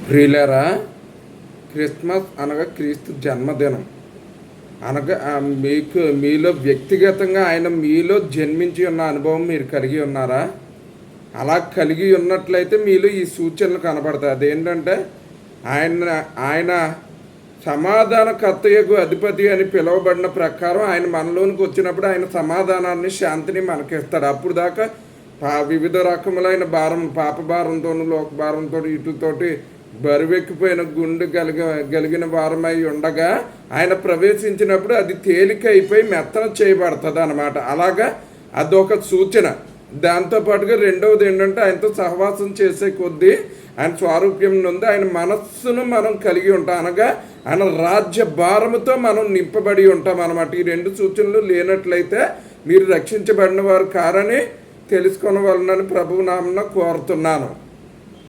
ప్రియులారా, క్రిస్మస్ అనగా క్రీస్తు జన్మదినం అనగా మీలో వ్యక్తిగతంగా ఆయన మీలో జన్మించి ఉన్న అనుభవం మీరు కలిగి ఉన్నారా? అలా కలిగి ఉన్నట్లయితే మీలో ఈ సూచనలు కనబడతాయి. అదేంటంటే ఆయన ఆయన సమాధానకర్తయగు అధిపతి అని పిలువబడిన ప్రకారం ఆయన మనలోనికి వచ్చినప్పుడు ఆయన సమాధానాన్ని, శాంతిని మనకిస్తాడు. అప్పుడు దాకా వివిధ రకములైన పాప భారంతోనూ, లోక భారంతో, వీటితోటి బరువెక్కిపోయిన గుండె కలిగిన వారమై ఉండగా ఆయన ప్రవేశించినప్పుడు అది తేలిక అయిపోయి మెత్తన చేయబడుతుంది అన్నమాట. అలాగా అదొక సూచన. దాంతోపాటుగా రెండవది ఏంటంటే ఆయనతో సహవాసం చేసే కొద్దీ ఆయన స్వారూప్యం నుండి ఆయన మనస్సును మనం కలిగి ఉంటాం, అనగా ఆయన రాజ్య భారముతో మనం నింపబడి ఉంటాం అన్నమాట. ఈ రెండు సూచనలు లేనట్లయితే మీరు రక్షించబడిన వారు కారని తెలుసుకొనవలనని ప్రభువు నామమున కోరుతున్నాను.